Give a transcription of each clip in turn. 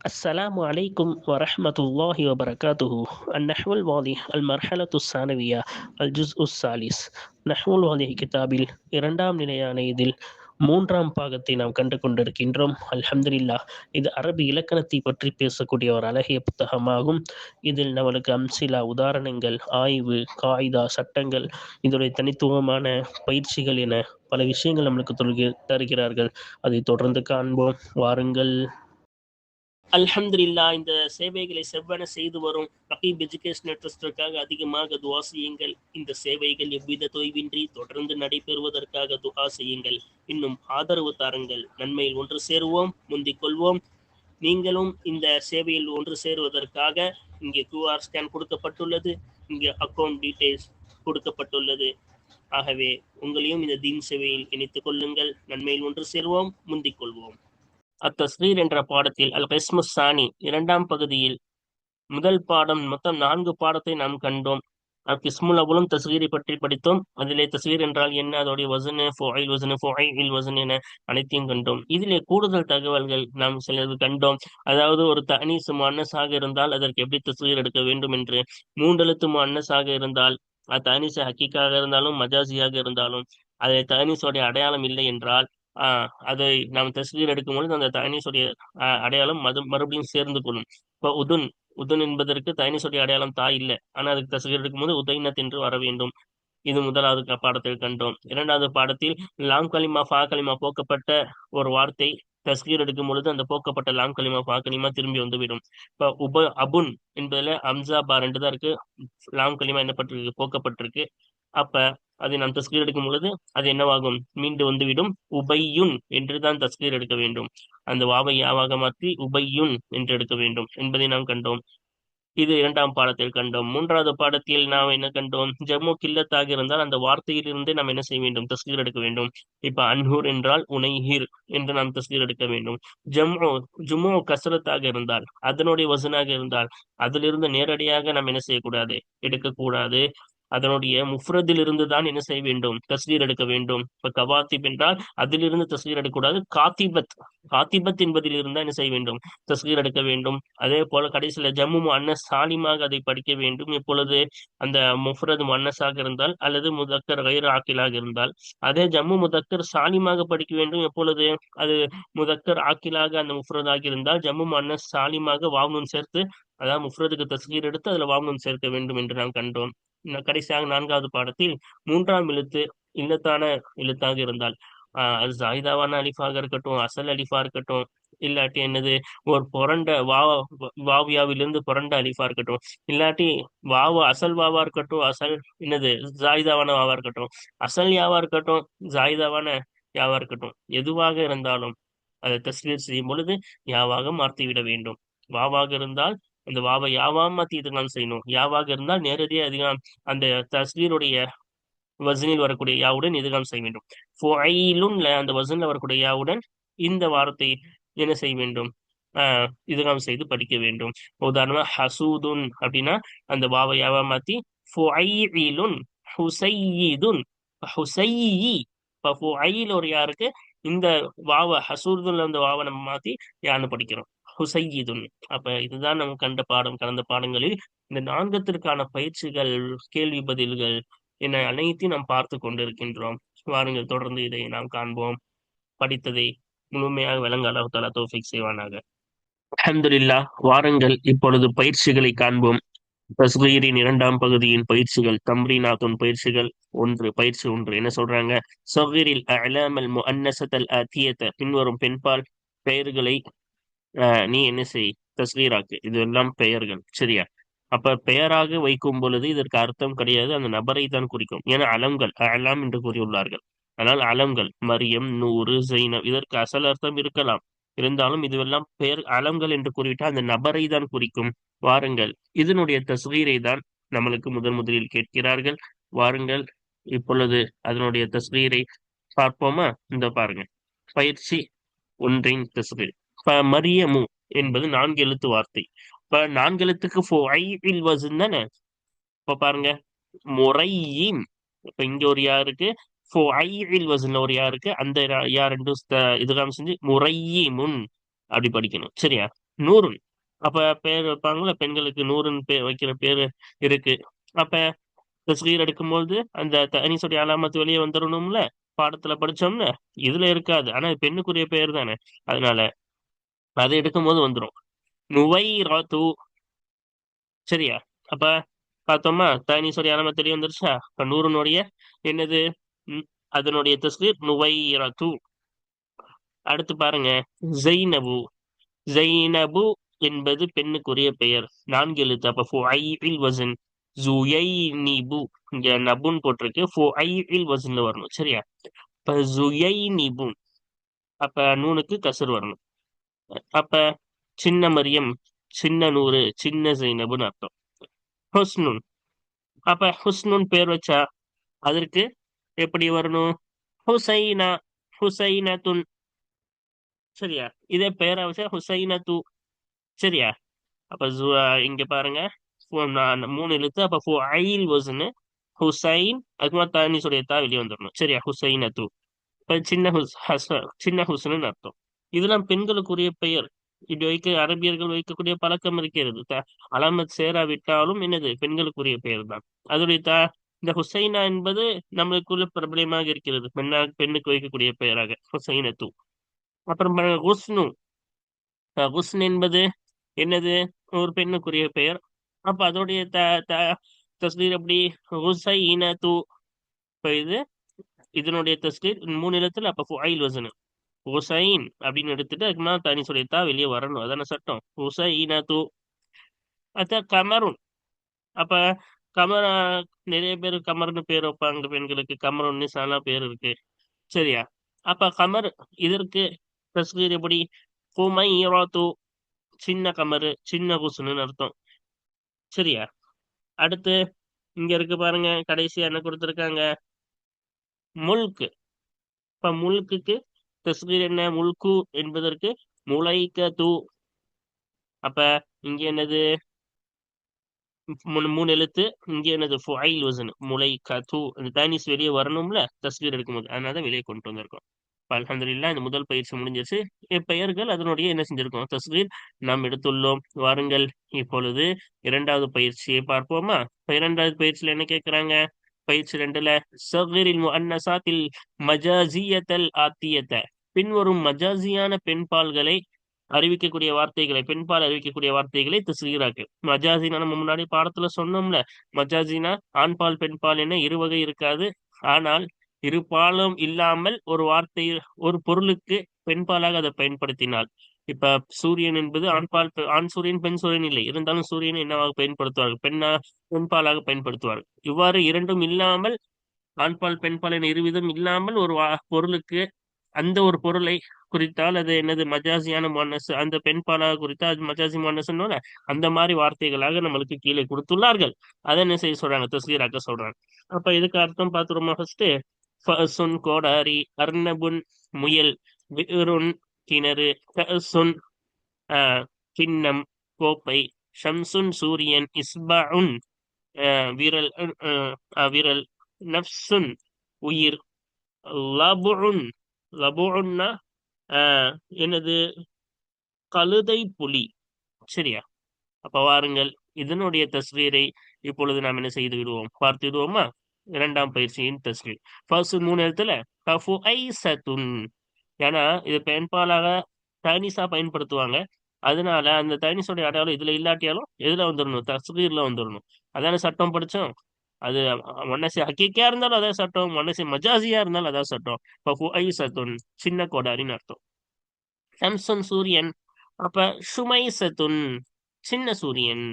السلام عليكم ورحمة الله وبركاته. النحو الواضح المرحلة الثانوية الجزء الثالث. நஹ்வு الواضح கிதாபில் இரண்டாம் நிலையான இதில் மூன்றாம் பாகத்தை நாம் கண்டு கொண்டிருக்கின்றோம். அல்ஹம்துலில்லாஹ். இது அரபி இலக்கணத்தை பற்றி பேசக்கூடிய ஒரு அழகிய புத்தகமாகும். இதில் நம்மளுக்கு அம்சிலா, உதாரணங்கள், ஆய்வு, காயிதா, சட்டங்கள், இதனுடைய தனித்துவமான பயிற்சிகள் என பல விஷயங்கள் நம்மளுக்கு தருகிறார்கள். அதை தொடர்ந்து காண்போம், வாருங்கள். அல்ஹம்துலில்லாஹ். இந்த சேவைகளை செவ்வன செய்து வரும் ரகீப் எஜுகேஷனல் ட்ரஸ்டிற்காக அதிகமாக துஆ செய்யுங்கள். இந்த சேவைகள் எவ்வித தொய்வின்றி தொடர்ந்து நடைபெறுவதற்காக துஆ செய்யுங்கள். இன்னும் ஆதரவு தாருங்கள். நன்மையில் ஒன்று சேருவோம், முந்திக் கொள்வோம். நீங்களும் இந்த சேவையில் ஒன்று சேருவதற்காக இங்கே QR ஸ்கேன் கொடுக்கப்பட்டுள்ளது, இங்கே அக்கௌண்ட் டீடைல்ஸ் கொடுக்கப்பட்டுள்ளது. ஆகவே உங்களையும் இந்த தீன் சேவையில் இணைத்துக் கொள்ளுங்கள். நன்மையில் ஒன்று சேருவோம், முந்திக் கொள்வோம். அத்தஸ்கீர் என்ற பாடத்தில் அல் கிஸ்மு சானி இரண்டாம் பகுதியில் முதல் பாடம் மொத்தம் 4 பாடத்தை நாம் கண்டோம். அல் கிஸ்முல் அவ்வளும் தஸ்கீரை பற்றி படித்தோம். அதிலே தஸ்கீர் என்றால் என்ன, அதோடைய வசனு, ஃபுஐல் வசனு, ஃபுஐல் வசன் என அனைத்தையும் கண்டோம். இதிலே கூடுதல் தகவல்கள் நாம் சிலது கண்டோம். அதாவது ஒரு தனீஸ் முஅன்னஸாக இருந்தால் அதற்கு எப்படி தஸ்கீர் எடுக்க வேண்டும் என்று, 3 எழுத்து முஅன்னஸாக இருந்தால் அது தனீஸ் ஹக்கீக்காக இருந்தாலும் மஜாசியாக இருந்தாலும் அதை தனீஸோடைய அடையாளம் இல்லை என்றால் அதை நாம் தஸ்கீர் எடுக்கும் பொழுது அந்த தனீஸுடைய அடையாளம் மறுபடியும் சேர்ந்து கொள்ளும். இப்போ உதுன் என்பதற்கு தனீஸுடைய அடையாளம் தாய் இல்லை, ஆனால் அதுக்கு தஸ்கீர் எடுக்கும்போது உதைனத் என்று வர வேண்டும். இது முதலாவது பாடத்தில் கண்டோம். இரண்டாவது பாடத்தில் லாம் கலிமா ஃபா கலிமா போக்கப்பட்ட ஒரு வார்த்தை தஸ்கீர் எடுக்கும் பொழுது அந்த போக்கப்பட்ட லாம் கலிமா ஃபா கலிமா திரும்பி வந்துவிடும். இப்போ அபுன் என்பதுல அம்சா பா 2 தான் இருக்கு, லாம் கலிமா என்னப்பட்டிருக்கு, போக்கப்பட்டிருக்கு. அப்ப அதை நாம் தஸ்கீர் எடுக்கும் பொழுது அது என்னவாகும், மீண்டு வந்துவிடும். உபையுன் என்றுதான் தஸ்கீர் எடுக்க வேண்டும். அந்த வாவை யாவாக மாற்றி உபையுன் என்று எடுக்க வேண்டும் என்பதை நாம் கண்டோம். இது இரண்டாம் பாடத்தில் கண்டோம். மூன்றாவது பாடத்தில் நாம் என்ன கண்டோம், ஜம்மு கில்லத்தாக இருந்தால் அந்த வார்த்தையிலிருந்தே நாம் என்ன செய்ய வேண்டும், தஸ்கீர் எடுக்க வேண்டும். இப்ப அன்ஹூர் என்றால் உனைஹிர் என்று நாம் தஸ்கீர் எடுக்க வேண்டும். ஜுமு கஸ்ரத்தாக இருந்தால், அதனுடைய வசனாக இருந்தால் அதிலிருந்து நேரடியாக நாம் என்ன செய்யக்கூடாது, எடுக்கக்கூடாது. அதனுடைய முஃப்ரதில் இருந்து தான் என்ன செய்ய வேண்டும், தஸ்கீர் எடுக்க வேண்டும். இப்ப கவாத்திப் என்றால் அதிலிருந்து தஸ்கீர் எடுக்கக்கூடாது. காத்திபத் என்பதில் இருந்தால் என்ன செய்ய வேண்டும், தஸ்கீர் எடுக்க வேண்டும். அதே போல கடைசியில ஜம்மு முஅன்னஸ் சாலிமாக அதை படிக்க வேண்டும். இப்பொழுது அந்த முஃப்ரத் முஅன்னஸாக இருந்தால் அல்லது முதக்கர் கைர் ஆக்கிலாக இருந்தால், அதே ஜம்மு முதக்கர் சாலிமாக படிக்க வேண்டும். எப்பொழுது அது முதக்கர் ஆக்கிலாக அந்த முஃப்ரதாக இருந்தால் ஜம்மு முஅன்னஸ் சாலிமாக வாவ்னூன் சேர்த்து, அதாவது முஃப்ரதுக்கு தஸ்கீர் எடுத்து அதுல வாவ்னூன் சேர்க்க வேண்டும் என்று நாம் கண்டோம். கடைசியாக 4வது பாடத்தில் 3ஆம் எழுத்து இல்லத்தான எழுத்தாக இருந்தால், அது ஜாயிதாவான அலிஃபாக இருக்கட்டும், அசல் அலிஃபா இருக்கட்டும், இல்லாட்டி என்னது ஒரு புரண்ட வாவியாவிலிருந்து புரண்ட அலிஃபா இருக்கட்டும், இல்லாட்டி அசல் வாவா இருக்கட்டும், அசல் என்னது ஜாயிதாவான வாவா இருக்கட்டும், அசல் யாவா இருக்கட்டும், ஜாயிதாவான யாவா இருக்கட்டும், எதுவாக இருந்தாலும் அதை தஸ்கீர் செய்யும் பொழுது யாவாக மாற்றிவிட வேண்டும். வாவாக இருந்தால் அந்த வாவை யாவா மாத்தி இதுதான் செய்யணும். யாவாக இருந்தால் நேரடியாக அதிகம் அந்த தஸ்கீருடைய வசனில் வரக்கூடிய யாவுடன் இதுதான் செய்ய வேண்டும். ஃபுஐலுன்ல அந்த வசனில் வரக்கூடிய யாவுடன் இந்த வார்த்தை என்ன செய்ய வேண்டும், இதுகாம் செய்து படிக்க வேண்டும். உதாரணமா ஹசூதுன் அப்படின்னா அந்த வாவை யாவா மாத்தி ஃபுஐலுன் ஹுசையிதுன் ஹுசையி. இப்ப ஃபுஐல் ஒரு யாருக்கு இந்த வாவ ஹசூதுன்ல அந்த வாவை நம்ம மாத்தி யான்னு படிக்கிறோம், ஹுசையிதுன். அப்ப இதுதான் நம்ம கண்ட பாடம். கடந்த பாடங்களில் இந்த 4த்திற்கான பயிற்சிகள், கேள்வி பதில்கள் என அனைத்தையும் நாம் பார்த்து கொண்டிருக்கின்றோம். வாருங்கள் தொடர்ந்து இதை நாம் காண்போம். படித்ததை முழுமையாக விளங்க அல்லாஹ் தஆலா தௌஃபீக் செய்வானாக. அல்ஹம்துலில்லாஹ். வாருங்கள் இப்பொழுது பயிற்சிகளை காண்போம். தஸ்கீரின் 2ஆம் பகுதியின் பயிற்சிகள், தம்ரீனாத்துன் பயிற்சிகள் 1. பயிற்சி 1 என்ன சொல்றாங்க, ஸகீரில் அஅலாமல் முஅன்னஸத்தல் ஆத்தியத, பின்வரும் பெண்பால் பெயர்களை நீ என்ன செய், தஸ்கீராக்கு. இதெல்லாம் பெயர்கள், சரியா? அப்ப பெயராக வைக்கும் பொழுது இதற்கு அர்த்தம் கிடையாது, அந்த நபரை தான் குறிக்கும். ஏன்னா அலம்கள் அலாம் என்று கூறியுள்ளார்கள். ஆனால் அலம்கள் மரியம், நூறு, ஜைனப் இதற்கு அசல் அர்த்தம் இருக்கலாம். இருந்தாலும் இதுவெல்லாம் பெயர் அலம்கள் என்று கூறிவிட்டால் அந்த நபரை தான் குறிக்கும். வாருங்கள், இதனுடைய தஸ்கீரை தான் நம்மளுக்கு முதலில் கேட்கிறார்கள். வாருங்கள் இப்பொழுது அதனுடைய தஸ்கீரை பார்ப்போமா? இந்த பாருங்க, பயிற்சி 1 தஸ்கீர். மரியமு என்பது 4 எழுத்து வார்த்தை. இப்ப 4 எழுத்துக்கு ஃபுஐல் வஸன் தானே. இப்ப பாருங்க, முரையின். இப்ப இங்க ஒரு யா இருக்கு, ஃபுஐல் வஸன்ல ஒரு யா இருக்கு. அந்த யா 2 இதுகாம் செஞ்சு முரையிமுன் அப்படி படிக்கணும், சரியா? நூறுன். அப்ப பேர் வைப்பாங்களா பெண்களுக்கு நூறுன்னு பேர் வைக்கிற பேரு இருக்கு. அப்ப தஸ்கீர் எடுக்கும்போது அந்த தனிசுடைய அலாமத்து வெளியே வந்துடணும்ல, பாடத்துல படிச்சோம்ல. இதுல இருக்காது, ஆனா இது பெண்ணுக்குரிய பேர் தானே, அதனால அதை எடுக்கும்போது வந்துடும். நுவைரது. சரியா? அப்ப பார்த்தோமா, தனிசுடைய அலாமத்து வெளியே வந்துருச்சா? இப்ப நூறுனுடைய என்னது? ம், அதனுடைய தஸ்கீர் நுவைரது. அடுத்து பாருங்க, ஜெய்னபு. ஜெய்னபு என்பது பெண்ணுக்குரிய பெயர், 4 எழுத்து. அப்ப ஃபுஐல் வசன். ஜுயைனிபு. இங்க நபுன் போட்டிருக்கு, ஃபுஐல் வசன்ல வரணும். சரியா? இப்ப ஜுயைனிபுன். அப்ப நூனுக்கு கசர் வரணும். அப்ப சின்ன மரியம், சின்ன நூறு, சின்ன ஜெய்னபுன்னு அர்த்தம். ஹுஸ்னுன். அப்ப ஹுஸ்னுன் பேர் வச்சா அதற்கு எப்படி வரணும்? ஹுசைனா, ஹுசைனத்துன். சரியா? இதே பேரை வச்சா ஹுசைனத்து. சரியா? அப்ப இங்க பாருங்க, 3 எழுத்து. அப்ப ஃபுஐல் வஸ்னு ஹுசைன். அதுக்கு தானி சொல்லியத்தா வெளியே வந்துடணும். சரியா? ஹுசைனத்து. இப்ப சின்ன ஹுசனுன்னு அர்த்தம். இதெல்லாம் பெண்களுக்குரிய பெயர். இப்படி அரபியர்கள் வைக்கக்கூடிய பழக்கம் இருக்கிறது. அலாமத் சேராவிட்டாலும் என்னது பெண்களுக்குரிய பெயர் தான். அதோடைய இந்த ஹுசைனா என்பது நம்மளுக்குள்ள பிரபலமாக இருக்கிறது, பெண்ணுக்கு வைக்கக்கூடிய பெயராக ஹுசைனத்து. அப்புறம் ஹுஸ்னு. ஹுஸ்ன் என்பது என்னது? ஒரு பெண்ணுக்குரிய பெயர். அப்ப அதோடைய தஸ்கீர் எப்படி? ஹுசைனது. இப்ப இதனுடைய தஸ்கீர் 3 எழுத்துல. அப்ப ஃபுஐல் வசனு ஹுசைன் அப்படின்னு எடுத்துட்டு அதுக்கு மேல தனி சொல்லித்தா வெளியே வரணும், அதான சட்டம். ஹுசைனது. அத கமருன். அப்ப கமர நிறைய பேர் கமர்னு பேர் வைப்பாங்க பெண்களுக்கு. கமருன்னு சாலா பேர் இருக்கு. சரியா? அப்ப கமர் இதற்கு தஸ்கீர் எப்படி? ஹுமைரது. சின்ன கமரு, சின்ன ஹுஸ்னுன்னு அர்த்தம். சரியா? அடுத்து இங்க இருக்கு பாருங்க, கடைசியா என்ன கொடுத்திருக்காங்க? முல்க். இப்ப முல்குக்கு தஸ்கீர் என்ன? முல்கு என்பதற்கு முலைக்கது. அப்ப இங்க என்னது? 3 எழுத்து. இங்க என்னது? ஃபுஐல் வசன் முலைக்கது. அந்த தானிஸ் வெளியே வரணும்ல தஸ்கீர் எடுக்கும்போது, அதனால வெளியே கொண்டு வந்திருக்கோம். அல்ஹம்துலில்லாஹ், இந்த முதல் பயிற்சி முடிஞ்சிருச்சு. பெயர்கள் அதனுடைய என்ன செஞ்சிருக்கோம்? தஸ்கீர் நாம் எடுத்துள்ளோம். வாருங்கள் இப்பொழுது 2வது பயிற்சியை பார்ப்போமா? இப்ப 2வது பயிற்சியில என்ன கேட்கிறாங்க? பயிற்சி 2ல சகீரில் முஅன்னசாத்தில் மஜாசியத்தல் ஆத்தியத்த. பின்வரும் மஜாசியான பெண்பால்களை அறிவிக்கக்கூடிய வார்த்தைகளை, பெண்பால் அறிவிக்கக்கூடிய வார்த்தைகளை தஸ்கீராக்கு. மஜாசினா நம்ம முன்னாடி பாடத்துல சொன்னோம்ல, மஜாசினா ஆண்பால் பெண்பால் என இருவகை இருக்காது. ஆனால் இரு பாலும் இல்லாமல் ஒரு வார்த்தை ஒரு பொருளுக்கு பெண்பாலாக அதை பயன்படுத்தினால், இப்ப சூரியன் என்பது ஆண்பால், ஆண் சூரியன் பெண் சூரியன் இல்லை, இருந்தாலும் சூரியன் என்னவாக பயன்படுத்துவார்கள்? பெண்பாலாக பயன்படுத்துவார்கள். இவ்வாறு இரண்டும் இல்லாமல், ஆண்பால் பெண்பால் என இருவிதம் இல்லாமல் ஒரு பொருளுக்கு அந்த ஒரு பொருளை குறித்தால் அது என்னது? மஜாசியான முன்னஸ். அந்த பெண்பாலாக குறித்தால் அது மஜாசி முன்னஸ்ன்னு அந்த மாதிரி வார்த்தைகளாக நம்மளுக்கு கீழே கொடுத்துள்ளார்கள். அதை என்ன செய்ய சொல்றாங்க? தஸ்கீராக்க சொல்றாங்க. அப்ப இதுக்கு அர்த்தம் பார்த்துருமா? ஃபர்ஸ்ட் ஃபசுன் கோடாரி, அர்ணபுன் முயல், விருன் கிணறு, கசுன் கிண்ணம் கோப்பை, ஷம்சுன் சூரியன், இஸ்பஉன் விரல், விரல், நஃப்சுன் உயிர், லபுன். லபுன்னா என்னது? கழுதை புலி. சரியா? அப்ப வாருங்கள் இதனுடைய தஸ்கீரை இப்பொழுது நாம் என்ன செய்து விடுவோம், பார்த்து விடுவோமா? 2ஆம் பயிற்சியின் தஸ்கீர். ஃபர்ஸ்ட் 3 எழுத்துல கஃபுஐசத்துன். ஏன்னா இது பெண்பாலாக தனிசா பயன்படுத்துவாங்க. அதனால அந்த தனிசோடைய அடையாளம் இதுல இல்லாட்டியாலும் எதுல வந்துடணும்? தஸ்கீர்ல வந்துடணும். அதான சட்டம் படிச்சோம். அது மனசு ஹக்கீக்கியா இருந்தாலும் அதான் சட்டம், மனசு மஜாசியா இருந்தாலும் அதான் சட்டம். ஃபுஐசத்துன் சின்ன கோடாரின்னு அர்த்தம். சம்சுன் சூரியன். அப்ப ஷுமைசத்துன் சின்ன சூரியன்.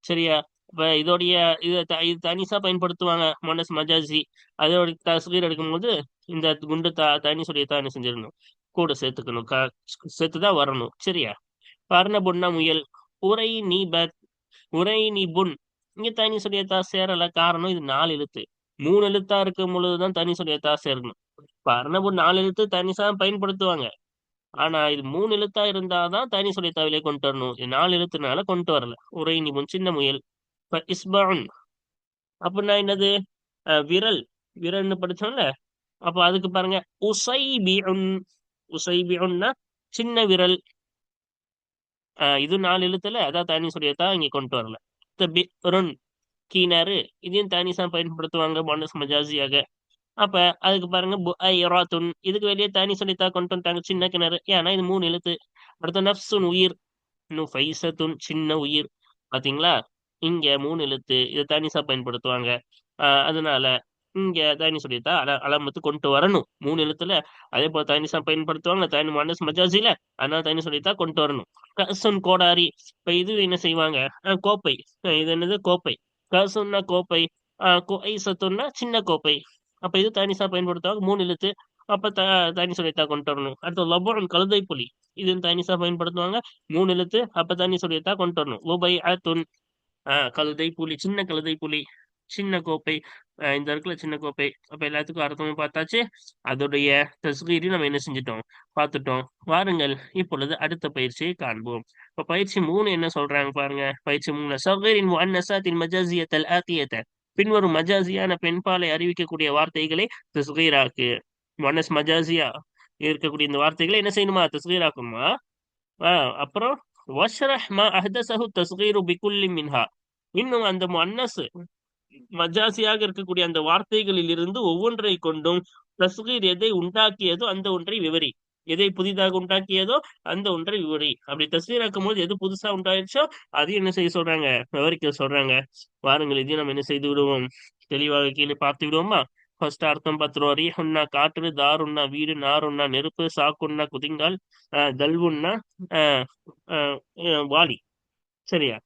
சரியா? இப்ப இதோடைய இது தனிசா பயன்படுத்துவாங்க மனஸ் மஜாசி. அதோட தஸ்கீர் எடுக்கும்போது இந்த குண்டு தனி சொல்லியத்தான் என்ன செஞ்சிடணும்? கூட சேர்த்துக்கணும், சேர்த்துதான் வரணும். சரியா? பர்ணபுன்னா முயல். உரை நீபத். உரை நீபுன். இங்க தனி சொல்லியத்தா சேரல. காரணம் இது 4 எழுத்து. 3 எழுத்தா இருக்கும் பொழுதுதான் தனி சொல்லியத்தா சேரணும். பர்ணபுன் 4 எழுத்து தனிசா பயன்படுத்துவாங்க. ஆனா இது 3 எழுத்தா இருந்தாதான் தனி சொல்லித்தாவிலே கொண்டு வரணும். இது 4 எழுத்துனால கொண்டு வரல. உரை நீபுன் சின்ன முயல். இஸ்பஉன் அப்படின்னா என்னது? விரல். விரல்னு படிச்சோம்ல. அப்ப அதுக்கு பாருங்க, உசைபிஉன். உசைபிஉன்னா சின்ன விரல். இது 4 எழுத்துல அதான் தானி சொல்லியத்தா இங்க கொண்டு வரல. பிருன் கிணறு, இதையும் தானிஸா பயன்படுத்துவாங்க முஅன்னஸ் மஜாசியாக. அப்ப அதுக்கு பாருங்க புஐராத்துன், இதுக்கு வெளியே தானி சொல்லித்தா கொண்டு வந்துட்டாங்க சின்ன கிணறு, ஏன்னா இது 3 எழுத்து. அடுத்து நஃப்சுன் உயிர், நுஃபைசத்துன் சின்ன உயிர். பாத்தீங்களா, இங்க 3 எழுத்து, இதை தானிஸா பயன்படுத்துவாங்க. அதனால இங்க தானி சொல்லித்தா அலாமத்து கொண்டு வரணும் 3 எழுத்துல. அதே போல தானிஸா பயன்படுத்துவாங்க தானி முஅன்னஸ் மஜாசில, அதனால தானி சொல்லித்தா கொண்டு வரணும். கசுன் கோடாரி, இப்ப இது என்ன செய்வாங்க, கோப்பை. இது என்னது, கோப்பை. கசுன்னா கோப்பை, குஐசத்துன்னா சின்ன கோப்பை. அப்ப இது தானிஸா பயன்படுத்துவாங்க 3 எழுத்து. அப்ப தானி சொல்லித்தா கொண்டு வரணும். அடுத்து லபுன் கழுதை புலி, இது தானிஸா பயன்படுத்துவாங்க 3 எழுத்து. அப்ப தானி சொல்லித்தா கொண்டு வரணும். லுபைஅத்துன், கழுதை புலி, சின்ன கழுதை புலி, சின்ன கோப்பை. இந்த இடத்துல சின்ன கோப்பை. அப்ப எல்லாத்துக்கும் அர்த்தமும் பார்த்தாச்சு, அதோடைய தஸ்கீரையும் நம்ம என்ன செஞ்சிட்டோம், பார்த்துட்டோம். வாருங்கள் இப்பொழுது அடுத்த பயிற்சியை காண்போம். இப்ப பயிற்சி 3 என்ன சொல்றாங்க பாருங்க. பயிற்சி 3, சகீரின் முஅன்னஸாத்தின் மஜாசியத்தல் ஆத்தியத, பின்வரும் மஜாசியான பெண்பாலை அறிவிக்கக்கூடிய வார்த்தைகளை தஸ்கீராக்கு. முஅன்னஸ் மஜாசியா இருக்கக்கூடிய இந்த வார்த்தைகளை என்ன செய்யணுமா, தஸ்கீராக்கணுமா. அப்புறம் வஷ்ரஹ் மா அஹ்தஸஹு தஸ்கீரு பிகுல்லி மின்ஹா, இன்னும் அந்த முஅன்னஸ் மஜாசியாக இருக்கக்கூடிய அந்த வார்த்தைகளில் இருந்து ஒவ்வொன்றை கொண்டும் தஸ்கீர் எதை உண்டாக்கியதோ அந்த ஒன்றை விவரி. எதை புதிதாக உண்டாக்கியதோ அந்த ஒன்றை விவரி. அப்படி தஸ்கீராக்கும் போது எது புதுசா உண்டாயிருச்சோ அதையும் என்ன செய்ய சொல்றாங்க, விவரிக்க சொல்றாங்க. வாருங்கள் இதையும் நம்ம என்ன செய்து விடுவோம், தெளிவாக கீழே பார்த்து விடுவோமா. ஃபர்ஸ்ட் அர்த்தம் பத்துருவோம். ரீஹுன்னா காற்று, தாருன்னா வீடு, நாருன்னா நெருப்பு, சாக்குன்னா குதிங்கால், தல்வுன்னா வாளி. சரியா.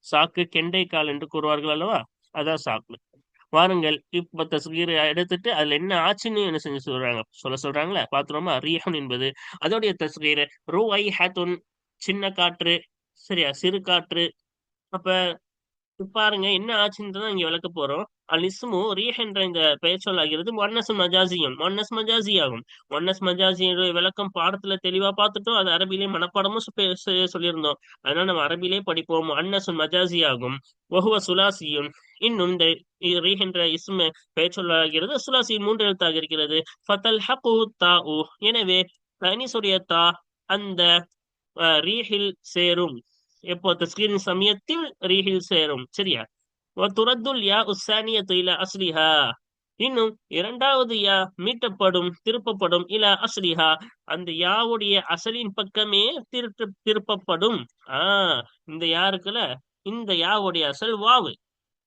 சாக்கு கெண்டைக்கால் என்று கூறுவார்கள் அல்லவா, அதான் சாக்கு. வாருங்கள் இப்ப தஸ்கீர் எடுத்துட்டு அதுல என்ன ஆச்சுன்னு என்ன செஞ்சு சொல்றாங்களே பாத்துருவோமா. ரீஹன் என்பது அதோடைய தஸ்கீர் ருவைஹத்துன், சின்ன காற்று. சரியா, சிறு காற்று. அப்ப பாருங்க என்ன ஆச்சுன்றதான் இங்க விளக்க போறோம். அல் இஸ்மு ரீஹ் என்ற இந்த பெயர் சொல் ஆகிறது முஅன்னஸ் மஜாசியும், முஅன்னஸ் மஜாசி ஆகும். முஅன்னஸ் மஜாசியுடைய விளக்கம் பாடத்துல தெளிவா பார்த்துட்டோம். அது அரபிலே மனப்பாடமும் சொல்லியிருந்தோம். அதனால நம்ம அரபிலே படிப்போம். முஅன்னஸ் மஜாசி ஆகும். வஹுவ சுலாசியும், இன்னும் இந்த ரீஹ் என்ற இஸ்ம பெயர் சொல்லாகிறது சுலாசி 3 எழுத்தாக இருக்கிறது. ஃபதல் ஹகு தாஉ, எனவே தனிசுடைய தா அந்த ரீஹில் சேரும். எப்போ, தஸ்கீரின் சமயத்தில் ரீஹில் சேரும். சரியா. துரத்துல் யா உஸ்ஸானியத்து இலா அஸ்லிஹா, இன்னும் இரண்டாவது யா மீட்டப்படும், திருப்பப்படும். இலா அஸ்லிஹா, அந்த யாவுடைய அசலின் பக்கமே திருப்பப்படும். இந்த யா இருக்குல்ல, இந்த யாவுடைய அசல் வாவு.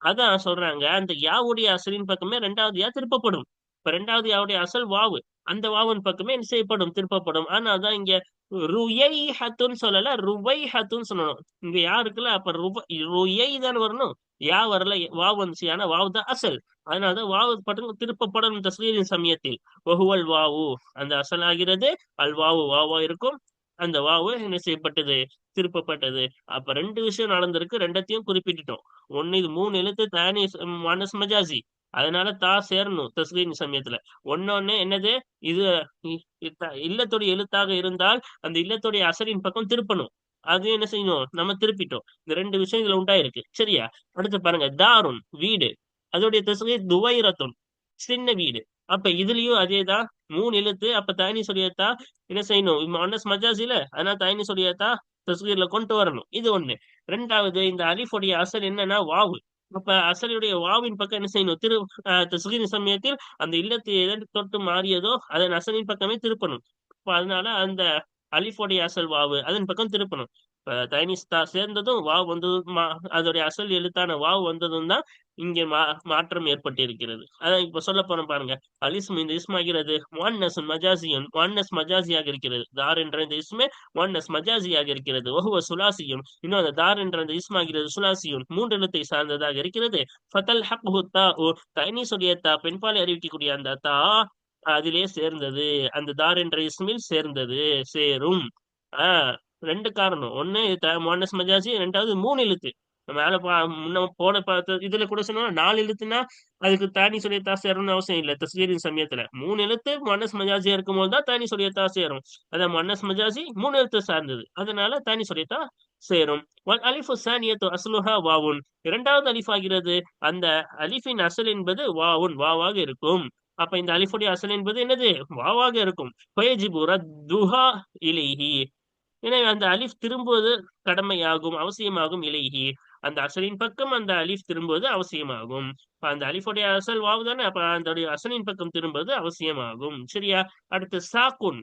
அதான் சொல்றாங்க, அந்த யாவுடைய அசலின் பக்கமே ரெண்டாவது யா திருப்பப்படும். இப்ப ரெண்டாவது யாவுடைய அசல் வாவு, அந்த வாவின் பக்கமே என்ன செய்யப்படும், திருப்பப்படும். ஆனா அதான் இங்க ருயைஹத்துன்னு சொல்லல, ருவைஹத்துன்னு சொல்லணும். இங்க யா இருக்குல்ல, அப்ப ருயை தான் வரணும், யா வரல, வாவு வந்துச்சு. ஆனா வாவு தான் அசல், அதனாலதான் வாவு பட்டம் திருப்பப்படும் தஸ்கீரின் சமயத்தில். வஹுவல் வாவு, அந்த அசல் ஆகிறது. அல் வாவு, வாவா இருக்கும். அந்த வாவு என்ன செய்யப்பட்டது, திருப்பப்பட்டது. அப்ப 2 விஷயம் நடந்திருக்கு, ரெண்டத்தையும் குறிப்பிட்டுட்டோம். ஒண்ணு, இது 3 எழுத்து தானி முஅன்னஸ் மஜாசி, அதனால தா சேரணும் தஸ்கீரின் சமயத்துல. ஒன்னொன்னு என்னது, இது இல்லத்துடைய எழுத்தாக இருந்தால் அந்த இல்லத்துடைய அசலின் பக்கம் திருப்பணும். அது என்ன செய்யணும், நம்ம திருப்பிட்டோம். இந்த 2 விஷயம் இதுல உண்டாயிருக்கு. சரியா. அடுத்து பாருங்க, தாருன் வீடு, அதோடைய தஸ்கீர் துவைரத்துன், சின்ன வீடு. அப்ப இதுலயும் அதேதான் 3 எழுத்து. அப்ப தானி சொல்லியத்தா என்ன செய்யணும், முஅன்னஸ் மஜாசில, அதனால தானி சொல்லியத்தா தஸ்கீர்ல கொண்டு வரணும். இது ஒண்ணு. ரெண்டாவது, இந்த அலிஃபுடைய அசல் என்னன்னா வாவு. அப்ப அசலுடைய வாவின் பக்கம் என்ன செய்யணும், தஸ்கீரின் சமயத்தில் அந்த இல்லத்தை எதற்கு தொட்டு மாறியதோ அதன் அசலின் பக்கமே திருப்பணும். அப்ப அதனால அந்த அலிஃபுடைய அசல் வாவு அதன் பக்கம் திருப்பணும். தைனிஸ் தா சேர்ந்ததும் வாவ் வந்ததும், அதோடைய அசல் எழுத்தான வாவ் வந்ததும் தான் இங்கே மாற்றம் ஏற்பட்டிருக்கிறது. அதான் இப்ப சொல்ல போறோம் பாருங்க. அலிஸ்ம் இந்த இஸ்மாகிறது முஅன்னஸ் மஜாசியும், முஅன்னஸ் மஜாசியாக இருக்கிறது. தார் என்ற இந்த இஸ்மே முஅன்னஸ் மஜாசியாக இருக்கிறது. வஹுவ சுலாசியும், இன்னும் அந்த தார் என்ற அந்த இஸ்மாகிறது சுலாசியும் 3 எழுத்தை சார்ந்ததாக இருக்கிறது. ஃபதல் ஹக்ஹு தாஉ, தைனிசுடைய தா பெண்பாலை அறிவிக்கக்கூடிய அந்த தா அதிலே சேர்ந்தது, அந்த தார் என்ற இஸ்மில் சேர்ந்தது, சேரும். ஆஹ் 2 காரணம். ஒண்ணு முஅன்னஸ் மஜாசி, ரெண்டாவது 3 எழுத்து. மேல முன்ன போன இதுல கூட சொன்னா 4 எழுத்துனா அதுக்கு தானி சொல்லியத்தா சேரணும்னு அவசியம் இல்ல. தஸ்கீரின் சமயத்துல 3 எழுத்து முஅன்னஸ் மஜாசியா இருக்கும் போது தான் தானி சொல்லியத்தா சேரும். அதான் முஅன்னஸ் மஜாசி 3 எழுத்து சார்ந்தது, அதனால தானி சொல்லியத்தா சேரும். வல் அலிஃபு ஸானியத்து அஸ்லுஹா வாவுன், இரண்டாவது அலிஃப் ஆகிறது. அந்த அலிஃபின் அசல் என்பது வாவுன், வாவாக இருக்கும். அப்ப இந்த அலிஃபுடைய அசல் என்பது என்னது, வாவாக இருக்கும். ஃபயஜிபு ரத்துஹா இலைஹி, எனவே அந்த அலிஃப் திரும்புவது கடமையாகும், அவசியமாகும். இலைஹி அந்த அசலின் பக்கம் அந்த அலிஃப் திரும்புவது அவசியமாகும். இப்ப அந்த அலிஃபுடைய அசல் வாவு தானே, அப்ப அந்த அசலின் பக்கம் திரும்புவது அவசியமாகும். சரியா? அடுத்து சாக்குன்.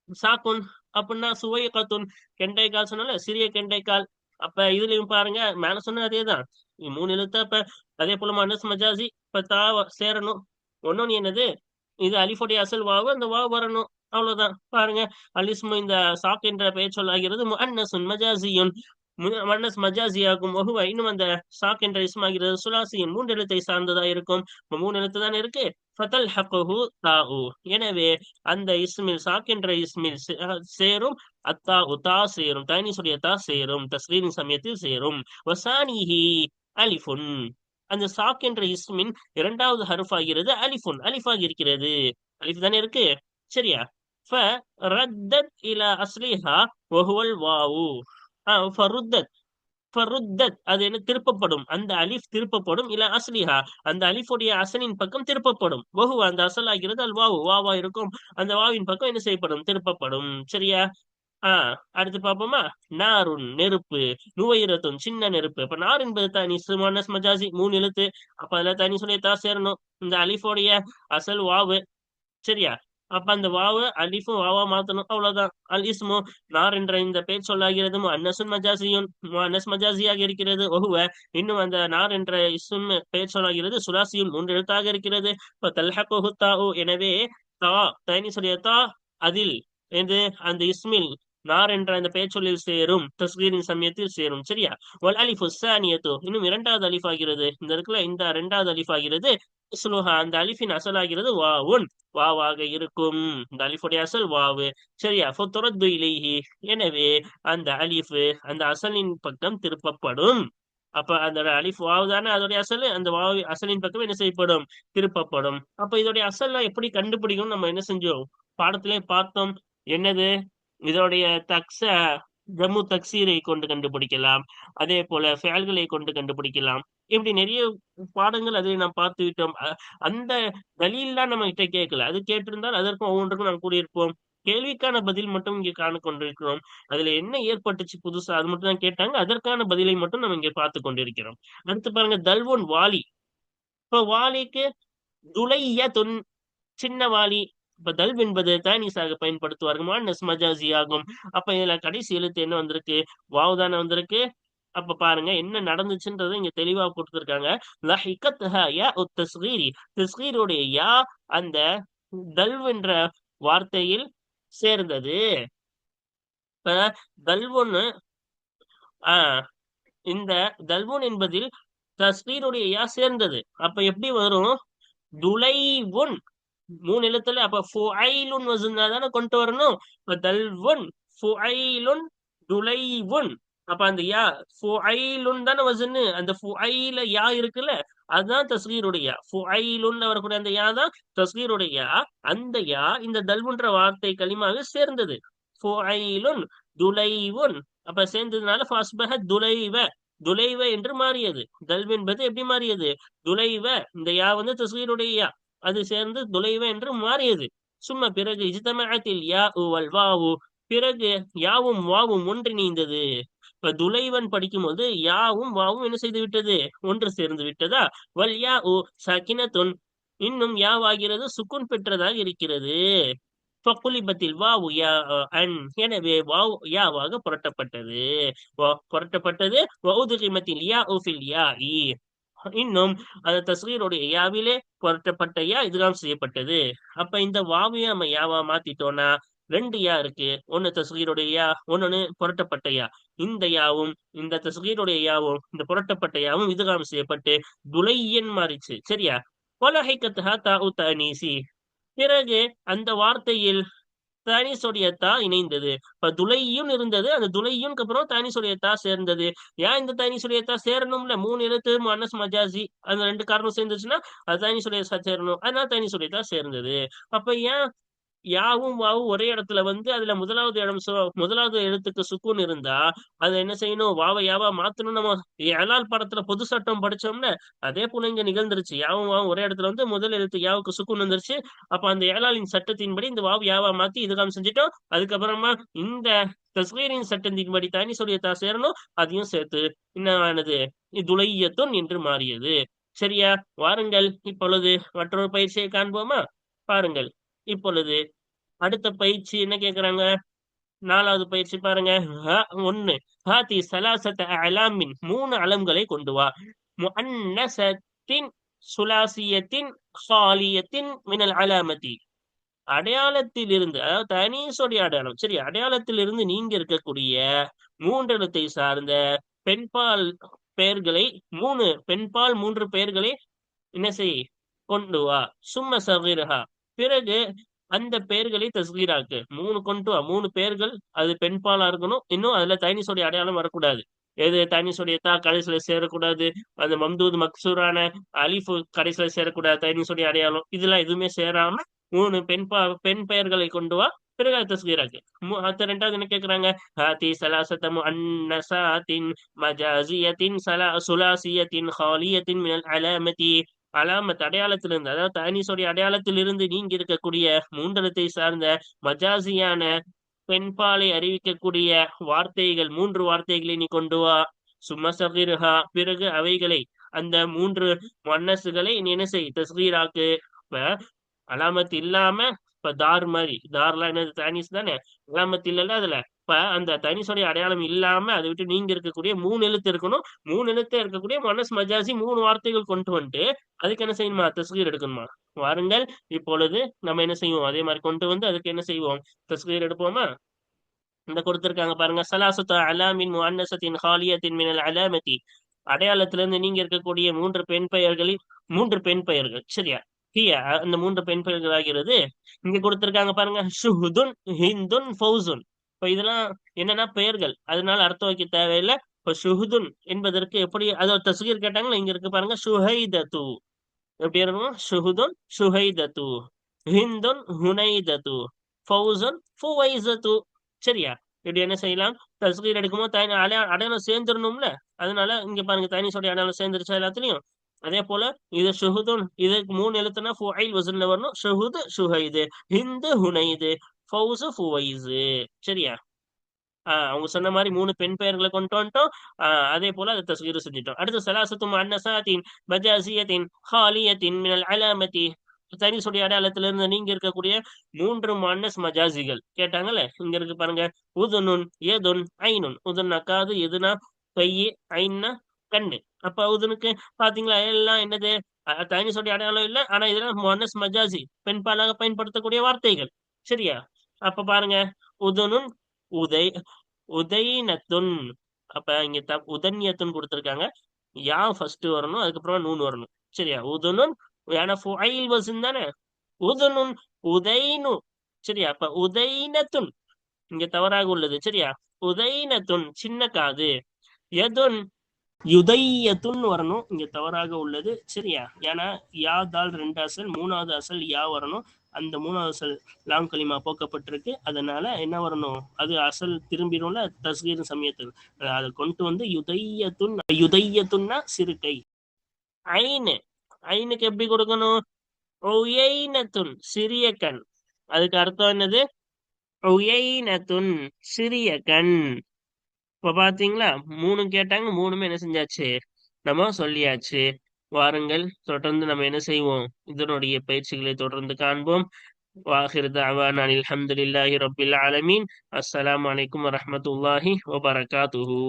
சாக்குன் அப்படின்னா சுவைகத்துன், கெண்டைக்கால் சொன்னல, சிறிய கெண்டைக்கால். அப்ப இதுலயும் பாருங்க, மேல சொன்ன அதேதான். 3 எழுத்து. அப்ப அதே போல மனஸ் மஜாசி. இப்ப தா சேரணும். ஒன்னொன்னு என்னது, இது அலிஃபுடைய அசல் வாவு, அந்த வாவு வரணும். அவ்வளவுதான். பாருங்க, அலிஸ்மு இந்த சாக் என்ற பெயர் சொல்லாகிறது முஅன்னசுன் மஜாசியுன், முஅன்னஸ் மஜாசியாகும். வஹுவ இன்னும் அந்த சாக் என்ற இஸ்மாகிறது சுலாசியின் 3 எழுத்தை சார்ந்ததா இருக்கும். இப்ப 3 எழுத்து தானே இருக்கு. ஃபதல்ஹகுஹு தாஉ, எனவே அந்த இஸ்மில் சாக் என்ற இஸ்மில் சேரும். அத்தா உதா சேரும், தைனிசுடைய தா சேரும், தஸ்ரீரின் சமயத்தில் சேரும். வசானிஹி அலிஃபுன், அந்த சாக் என்ற இஸ்மின் இரண்டாவது ஹருஃப் ஆகிறது அலிஃபுன், அலிஃபாக இருக்கிறது. அலிஃப் தானே இருக்கு. சரியா? ஃப ரத்தத் இலா அஸ்லிஹா வஹுவல் வாவு. ஃபருத்தத், ஃபருத்தத் அது என்ன, திருப்பப்படும். அந்த அலிஃப் திருப்பப்படும். இலா அஸ்லிஹா அந்த அலிஃபுடைய அசலின் பக்கம் திருப்பப்படும். வஹுவ அந்த அசல் ஆகிறது அல் வாவு, வாவா இருக்கும். அந்த வாவின் பக்கம் என்ன செய்யப்படும், திருப்பப்படும். சரியா? அடுத்து பார்ப்போமா. நாருன் நெருப்பு, நுவைரத்துன் சின்ன நெருப்பு. அப்ப நார் என்பது தனி முஅன்னஸ் மஜாசி 3 எழுத்து. அப்ப அதுல தனி சொல்லியத்தா சேரணும். இந்த அலிஃபோடைய அசல் வாவு. சரியா? அப்ப அந்த வாவு அலிஃபும் வாவா மாத்தணும். அவ்வளவுதான். அல் இஸ்மு நார் என்ற இந்த பெயர் சொல்லாகிறது முஅன்னசுன் மஜாசியுன், முஅன்னஸ் மஜாசியாக இருக்கிறது. ஒஹுவ இன்னும் அந்த நார் என்ற இஸ்ம் பெயர் சொல்லாகிறது சுலாசியுன் 3 எழுத்தாக இருக்கிறது. இப்ப தல்ஹகுஹு தாஉ, எனவே தா தனி சொல்லியத்தா அதில் எது அந்த இஸ்மில் நார் என்ற அந்த பெயர் சொல்லில் சேரும், தஸ்கீரின் சமயத்தில் சேரும். சரியா? வல் அலிஃபு ஸானியத்து, இன்னும் இரண்டாவது அலிஃப் ஆகிறது. இந்த இடத்துல இந்த இரண்டாவது அலிஃப் ஆகிறது அஸ்லுஹா அந்த அலிஃபின் அசலாகிறது வாவுன், வாவாக இருக்கும். இந்த அலிஃபுடைய அசல் வாவு. சரியா? ஃபதுரத்து இலைஹி, எனவே அந்த அலிஃபு அந்த அசலின் பக்கம் திருப்பப்படும். அப்ப அந்த அலிஃப் வாவு தானே அதோடைய அசல், அந்த வாவு அசலின் பக்கம் என்ன செய்யப்படும், திருப்பப்படும். அப்ப இதோடைய அசல்ல எப்படி கண்டுபிடிக்கும், நம்ம என்ன செஞ்சோம், பாடத்திலே பார்த்தோம். என்னது, இதோடைய ஜம்மு தக்சீரை கொண்டு கண்டுபிடிக்கலாம். அதே போல ஃபேல்களை கொண்டு கண்டுபிடிக்கலாம். இப்படி நிறைய பாடங்கள் அதில் நாம் பார்த்து விட்டோம். அந்த தலீல்லாம் நம்ம கிட்ட கேட்கல. அது கேட்டிருந்தால் அதற்கும் ஒவ்வொன்றுக்கும் நாம் கூறியிருப்போம். கேள்விக்கான பதில் மட்டும் இங்கே காண கொண்டிருக்கிறோம். அதுல என்ன ஏற்பட்டுச்சு புதுசா, அது மட்டும் தான் கேட்டாங்க. அதற்கான பதிலை மட்டும் நம்ம இங்க பார்த்து கொண்டிருக்கிறோம். அடுத்து பாருங்க, தல்வோன் வாலி. இப்ப வாலிக்கு துலையதுன் சின்ன வாலி. இப்ப தல்வ் என்பது தானிஸாக பயன்படுத்துவார்கள், முஅன்னஸ் மஜாசி ஆகும். அப்ப இதுல கடைசி எழுத்து என்ன வந்திருக்கு, வாவ் தானே வந்திருக்கு. அப்ப பாருங்க என்ன நடந்துச்சுன்றதை இங்க தெளிவா கொடுத்திருக்காங்க. லஹிகத்ஹா யா உத் தஸ்கீரி, தஸ்கீருடைய யா அந்த தல்வ் என்ற வார்த்தையில் சேர்ந்தது. இப்ப தல்வுன்னு ஆஹ் இந்த தல்வுன் என்பதில் தஸ்கீருடைய யா சேர்ந்தது. அப்ப எப்படி வரும், துலைவுன் 3 எழுத்துல. அப்ப ஃபுஐலுன் வசந்தா தானே கொண்டு வரணும். இப்ப தல்வுன் ஃபுஐலுன் துலைவுன். அப்ப அந்த யா ஃபுஐலுன் தானே வசனு, அந்த ஃபுஐல யா இருக்குல்ல, அதுதான் தஸ்கீருடைய யா. ஃபுஐலுன்ல வரக்கூடிய அந்த யா தான் தஸ்கீருடைய யா. அந்த யா இந்த தல்வுன்ற வார்த்தை கலிமாவை சேர்ந்தது. ஃபுஐலுன் துலைவுன். அப்ப சேர்ந்ததுனால ஃபஸ்பஹ துலைவ, துலைவ என்று மாறியது. தல்வ் என்பது எப்படி மாறியது, துலைவ. இந்த யா வந்து தஸ்கீருடைய யா, அது சேர்ந்து துலைவ என்று மாறியது. சும்மா பிறகு இஜ்தமஅத்தில் யா வல் வாவு, பிறகு யாவும் வாவும் ஒன்றிணைந்தது. இப்ப துலைவன் படிக்கும்போது யாவும் வாவும் என்ன செய்து விட்டது, ஒன்று சேர்ந்து விட்டதா. வல் யா சாக்கினத்துன், இன்னும் யாவாகிறது சுக்குன் பெற்றதாக இருக்கிறது. ஃபகுலிபத்தில் வாவு யா அன், எனவே வாவ் யாவாக புரட்டப்பட்டது, புரட்டப்பட்டது. வஉதுகிமத்தில் யா ஃபில் யாஇ, இன்னும் அந்த தஸ்கீருடைய யாவிலே புரட்டப்பட்ட யா இதுதான் செய்யப்பட்டது. அப்ப இந்த வாவிய நம்ம யாவா மாத்திட்டோம்னா 2 யா இருக்கு. ஒண்ணு தஸ்கீருடைய யா, ஒண்ணு புரட்டப்பட்ட யா. இந்த யாவும் இந்த தஸ்கீருடைய யாவும் இந்த புரட்டப்பட்ட யாவும் இதுகாம் செய்யப்பட்டு துலையன் மாறிச்சு. சரியா? வலஹிகத்ஹா தாஉ தனீசி, பிறகு அந்த வார்த்தையில் தானிஸுடைய தா இணைந்தது. இப்ப துலையும் இருந்தது, அந்த துலையும்க்கு அப்புறம் தானிஸுடைய தா சேர்ந்தது. ஏன் இந்த தானிஸுடைய தா சேரணும்ல, 3 எழுத்து முஅன்னஸ் மஜாசி, அந்த 2 காரணம் சேர்ந்துச்சுன்னா அது தானிஸுடைய தா சேரணும். அதனால தானிஸுடைய தா சேர்ந்தது. அப்ப ஏன் யாவும் வாவும் ஒரே இடத்துல வந்து அதுல முதலாவது எழுத்துக்கு சுக்கூன் இருந்தா அது என்ன செய்யணும், வாவை யாவா மாத்தணும். நம்ம ஏலால் படத்துல பொது சட்டம் படிச்சோம்ல, அதே போல இங்க நிகழ்ந்துருச்சு. யாவும் வாவும் ஒரே இடத்துல வந்து முதல் எழுத்து யாவுக்கு சுக்கூன் வந்துருச்சு. அப்ப அந்த ஏலாலின் சட்டத்தின்படி இந்த வாவு யாவா மாத்தி இதுகாம் செஞ்சுட்டோம். அதுக்கப்புறமா இந்த தஸ்கீரின் சட்டத்தின்படி தனி சொல்லியத்தா சேரணும், அதையும் சேர்த்து என்னவானது, துலையத்துன் என்று மாறியது. சரியா? வாருங்கள் இப்பொழுது மற்றொரு பயிற்சியை காண்போமா? பாருங்கள் இப்பொழுது அடுத்த பயிற்சி என்ன கேக்குறாங்க, 4வது பயிற்சி பாருங்க. ஒண்ணு, ஹாதி சலாசத்த அலாமின் 3 அலம்களை கொண்டு வா. முஅன்னஸத்தின் சுலாசியத்தின் ஹாலியத்தின் மினல் அலாமதி. அடையாளத்தில் இருந்து, அதாவது தனீஸுடைய அடையாளம், சரி, அடையாளத்தில் இருந்து நீங்க இருக்கக்கூடிய 3 எழுத்தை சார்ந்த பெண்பால் பெயர்களை, 3 பெண்பால் 3 பெயர்களை என்ன செய், கொண்டு வா. சும்ம சகீரஹா, பிறகு அந்த பெயர்களை தஸ்கீராக்கு. 3 கொண்டு வா, 3 பெயர்கள், அது பெண்பாலா இருக்கணும். இன்னும் அதுல தைனிஸுடைய அடையாளம் வரக்கூடாது. எது தைனிஸுடைய தா கடைசியில சேரக்கூடாது, அந்த மம்தூத் மக்சூரான அலிஃபு கடைசியில சேரக்கூடாது, தைனிஸுடைய அடையாளம் இதெல்லாம் எதுவுமே சேராம 3 பெண் பெயர்களை கொண்டு வா, பிறகு அது தஸ்கீராக்கு. அடுத்த 2வது என்ன கேக்குறாங்க, ஹாதி சலாசத்த முஅன்னஸாத்தின் மஜாசியத்தின் சுலாசியத்தின் ஹாலியத்தின் மினல் அலாமதி. அலாமத் அடையாளத்திலிருந்து, அதாவது தனீஸுடைய அடையாளத்திலிருந்து நீங்கி இருக்கக்கூடிய 3 எழுத்தை சார்ந்த மஜாசியான பெண்பாலை அறிவிக்கக்கூடிய வார்த்தைகள், 3 வார்த்தைகளை நீ கொண்டு வா. சும்ம சகீரஹா, பிறகு அவைகளை, அந்த 3 முஅன்னஸுகளை நீ என்ன செய், தஸ்கீராக்கு. இப்ப அலாமத் இல்லாம, இப்ப தார் மாதிரி, தார்லாம் என்னது, தனீஸ் தானே, அலாமத் இல்லல்ல அதுல. இப்ப அந்த தனீஸுடைய அடையாளம் இல்லாம அதை விட்டு நீங்க இருக்கக்கூடிய 3 எழுத்து இருக்கணும். 3 எழுத்து இருக்கக்கூடிய மனஸ் மஜாசி 3 வார்த்தைகள் கொண்டு வந்துட்டு அதுக்கு என்ன செய்யணுமா, தஸ்கீர் எடுக்கணுமா. வாருங்கள் இப்பொழுது நம்ம என்ன செய்வோம், அதே மாதிரி கொண்டு வந்து அதுக்கு என்ன செய்வோம், தஸ்கீர் எடுப்போமா. இந்த கொடுத்திருக்காங்க பாருங்க, சலாசத்து அலாமின் முஅன்னஸத்தின் ஹாலியத்தின் மினல் அலாமதி. அடையாளத்திலிருந்து நீங்க இருக்கக்கூடிய 3 பெண் பெயர்கள், சரியா. ஹிய, அந்த 3 பெண் பெயர்கள் ஆகிறது இங்க கொடுத்திருக்காங்க பாருங்க. ஷுஹுதுன், ஹிந்துன், ஃபௌசுன். இப்ப இதெல்லாம் என்னன்னா பெயர்கள், அதனால அர்த்தம் வைக்க தேவையில்லை. இப்ப ஷுஹுதுன் என்பதற்கு எப்படி அதோட தஸ்கீர் கேட்டாங்களா, இங்க இருக்கு பாருங்க, ஷுஹைதத்து. எப்படி இருக்கும், ஷுஹுதுன் ஷுஹைதத்து, ஹிந்துன் ஹுனைதத்து, ஃபௌசுன் ஃபுவைசத்து. சரியா? இப்படி என்ன செய்யலாம், தஸ்கீர் எடுக்கும்போது அடையாளம் சேர்ந்துடணும்ல, அதனால இங்க பாருங்க தனீஸுடைய அடையாளம் சேர்ந்துருச்சா எல்லாத்துலயும். அதே போல இது ஷுஹுதுன், இதுக்கு 3 எழுத்துனா ஃபுஐல் வசன்ல வரணும். ஷுஹுது ஷுஹைது, ஹிந்து ஹுனைது, ஃபௌசு ஃபுவைசு. சரியா? அவங்க சொன்ன மாதிரி 3 பெண் பெயர்களை கொண்டு வந்துட்டோம். அதே போல அதை தஸ்கீர் செஞ்சுட்டோம். அடுத்து சலாசத்து முஅன்னஸாத்தின் மஜாசியத்தின் ஹாலியத்தின் மினல் அலாமதி. தனீஸுடைய அடையாளத்திலிருந்து நீங்க இருக்கக்கூடிய 3 முஅன்னஸ் மஜாசிகள் கேட்டாங்கல்ல, இங்க இருக்கு பாருங்க. உதுனுன், எதுன், ஐனுன். உதுன்னா காது, எதுனா கை, ஐன்னா கண்ணு. அப்ப உதுனுக்கு பாத்தீங்களா, எல்லாம் என்னது, தனீஸுடைய அடையாளம் இல்ல, ஆனா இதெல்லாம் முஅன்னஸ் மஜாசி பெண்பாலாக பயன்படுத்தக்கூடிய வார்த்தைகள். சரியா? அப்ப பாருங்க, உதுனுன், உதை, உதைனத்துன். அப்ப இங்க உதன்யத்துன் கொடுத்திருக்காங்க. யா ஃபர்ஸ்ட் வரணும், அதுக்கப்புறம் நூன் வரணும். சரியா? உதுனுன், ஏன்னா ஃபுஐல் வசன் தானே. உதுனுன், உதைனு. சரியா? அப்ப உதைனத்துன் இங்க தவறாக உள்ளது. சரியா? உதைனத்துன் சின்ன காது. எதுன், யுதையத்துன் வரணும், இங்க தவறாக உள்ளது. சரியா? ஏன்னா யா தால் 2 அசல், 3வது அசல் யா வரணும். அந்த 3வது அசல் லாம் கலிமா போக்கப்பட்டிருக்கு. அதனால என்ன வரணும், அது அசல் திரும்பிடும்ல தஸ்கீர் சமயத்தில். அதை கொண்டு வந்து யுதையத்துன். யுதையத்துன்னா சிறுகை. ஐனு, ஐனுக்கு எப்படி கொடுக்கணும், ஒய்னத்துன் சிறிய கண். அதுக்கு அர்த்தம் என்னது, ஒய்னத்துன் சிறிய கண். இப்ப பாத்தீங்களா, 3 கேட்டாங்க, 3மே என்ன செஞ்சாச்சு, நம்ம சொல்லியாச்சு. வாருங்கள் தொடர்ந்து நம்ம என்ன செய்வோம், இதனுடைய பயிற்சிகளை தொடர்ந்து காண்போம். வாஹிர் தஅவானா அல்ஹம்துலில்லாஹி ரப்பில் ஆலமீன். அஸ்ஸலாமு அலைக்கும் வரஹ்மத்துல்லாஹி வபரகாத்துஹு.